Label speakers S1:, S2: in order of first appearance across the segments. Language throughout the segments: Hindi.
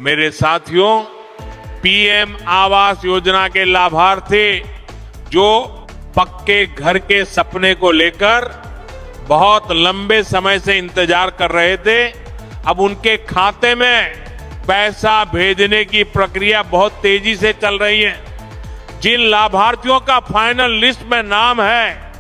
S1: मेरे साथियों, पीएम आवास योजना के लाभार्थी जो पक्के घर के सपने को लेकर बहुत लंबे समय से इंतजार कर रहे थे, अब उनके खाते में पैसा भेजने की प्रक्रिया बहुत तेजी से चल रही है। जिन लाभार्थियों का फाइनल लिस्ट में नाम है,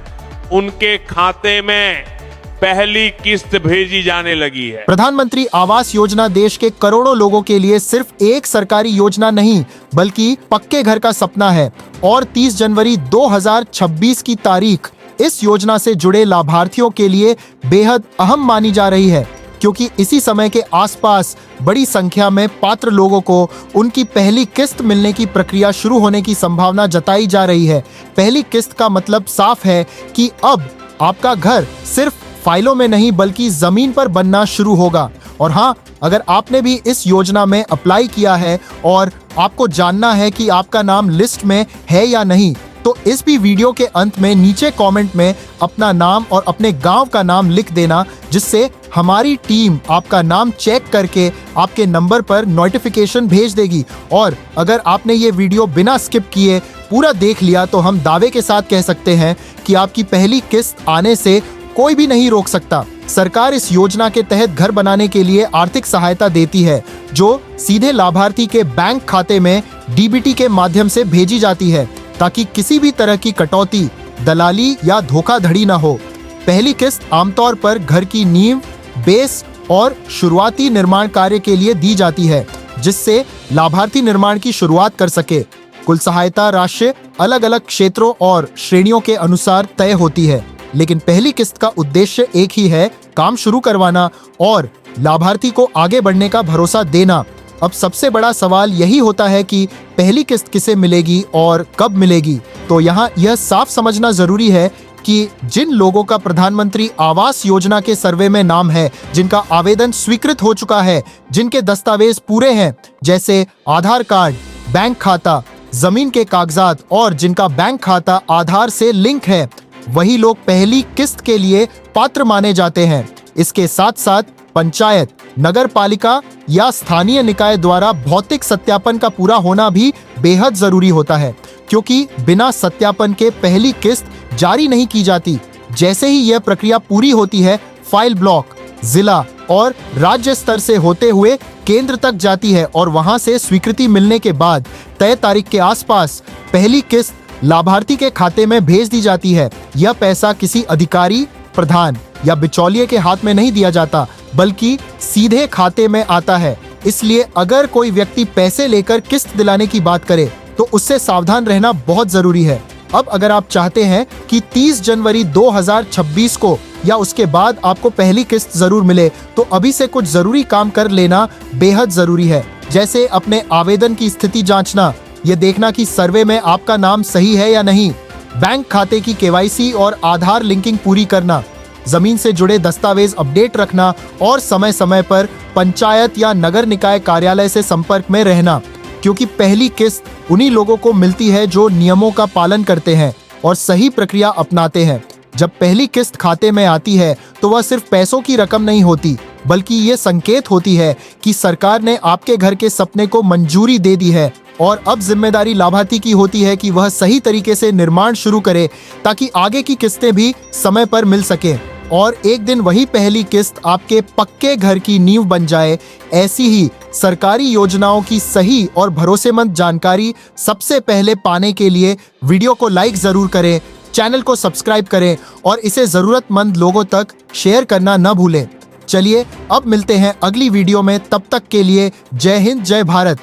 S1: उनके खाते में पहली किस्त भेजी जाने लगी है।
S2: प्रधानमंत्री आवास योजना देश के करोड़ों लोगों के लिए सिर्फ एक सरकारी योजना नहीं, बल्कि पक्के घर का सपना है। और 30 जनवरी 2026 की तारीख इस योजना से जुड़े लाभार्थियों के लिए बेहद अहम मानी जा रही है, क्योंकि इसी समय के आसपास बड़ी संख्या में पात्र लोगों को उनकी पहली किस्त मिलने की प्रक्रिया शुरू होने की संभावना जताई जा रही है। पहली किस्त का मतलब साफ है कि अब आपका घर सिर्फ फाइलों में नहीं बल्कि जमीन पर बनना शुरू होगा। और हाँ, अगर आपने भी इस योजना में अप्लाई किया है और आपको जानना है कि आपका नाम लिस्ट में है या नहीं, तो इस भी वीडियो के अंत में नीचे कमेंट में अपना नाम और अपने गांव का नाम लिख देना, जिससे हमारी टीम आपका नाम चेक करके आपके नंबर पर नोटिफिकेशन भेज देगी। और अगर आपने ये वीडियो बिना स्किप किए पूरा देख लिया, तो हम दावे के साथ कह सकते हैं कि आपकी पहली किस्त आने से कोई भी नहीं रोक सकता। सरकार इस योजना के तहत घर बनाने के लिए आर्थिक सहायता देती है, जो सीधे लाभार्थी के बैंक खाते में डीबीटी के माध्यम से भेजी जाती है, ताकि किसी भी तरह की कटौती, दलाली या धोखाधड़ी न हो। पहली किस्त आमतौर पर घर की नींव, बेस और शुरुआती निर्माण कार्य के लिए दी जाती है, जिससे लाभार्थी निर्माण की शुरुआत कर सके। कुल सहायता राशि अलग अलग क्षेत्रों और श्रेणियों के अनुसार तय होती है, लेकिन पहली किस्त का उद्देश्य एक ही है, काम शुरू करवाना और लाभार्थी को आगे बढ़ने का भरोसा देना। अब सबसे बड़ा सवाल यही होता है कि पहली किस्त किसे मिलेगी और कब मिलेगी। तो यहाँ यह साफ समझना जरूरी है कि जिन लोगों का प्रधानमंत्री आवास योजना के सर्वे में नाम है, जिनका आवेदन स्वीकृत हो चुका है, जिनके दस्तावेज पूरे हैं, जैसे आधार कार्ड, बैंक खाता, जमीन के कागजात और जिनका बैंक खाता आधार से लिंक है, वही लोग पहली किस्त के लिए पात्र माने जाते हैं। इसके साथ साथ पंचायत, नगर पालिका या स्थानीय निकाय द्वारा भौतिक सत्यापन का पूरा होना भी बेहद जरूरी होता है, क्योंकि बिना सत्यापन के पहली किस्त जारी नहीं की जाती। जैसे ही यह प्रक्रिया पूरी होती है, फाइल ब्लॉक, जिला और राज्य स्तर से होते हुए केंद्र तक जाती है और वहां से स्वीकृति मिलने के बाद तय तारीख के आसपास पहली किस्त लाभार्थी के खाते में भेज दी जाती है। यह पैसा किसी अधिकारी, प्रधान या बिचौलिए के हाथ में नहीं दिया जाता, बल्कि सीधे खाते में आता है। इसलिए अगर कोई व्यक्ति पैसे लेकर किस्त दिलाने की बात करे, तो उससे सावधान रहना बहुत जरूरी है। अब अगर आप चाहते हैं कि 30 जनवरी 2026 को या उसके बाद आपको पहली किस्त जरूर मिले, तो अभी से कुछ जरूरी काम कर लेना बेहद जरूरी है। जैसे अपने आवेदन की स्थिति जांचना, ये देखना कि सर्वे में आपका नाम सही है या नहीं, बैंक खाते की केवाईसी और आधार लिंकिंग पूरी करना, जमीन से जुड़े दस्तावेज अपडेट रखना और समय समय पर पंचायत या नगर निकाय कार्यालय से संपर्क में रहना, क्योंकि पहली किस्त उन्हीं लोगों को मिलती है जो नियमों का पालन करते हैं और सही प्रक्रिया अपनाते हैं। जब पहली किस्त खाते में आती है, तो वह सिर्फ पैसों की रकम नहीं होती, बल्कि ये संकेत होती है कि सरकार ने आपके घर के सपने को मंजूरी दे दी है और अब जिम्मेदारी लाभार्थी की होती है कि वह सही तरीके से निर्माण शुरू करे, ताकि आगे की किस्तें भी समय पर मिल सके और एक दिन वही पहली किस्त आपके पक्के घर की नींव बन जाए। ऐसी ही सरकारी योजनाओं की सही और भरोसेमंद जानकारी सबसे पहले पाने के लिए वीडियो को लाइक जरूर करें, चैनल को सब्सक्राइब करें और इसे जरूरतमंद लोगों तक शेयर करना न भूलें। चलिए अब मिलते हैं अगली वीडियो में, तब तक के लिए जय हिंद, जय भारत।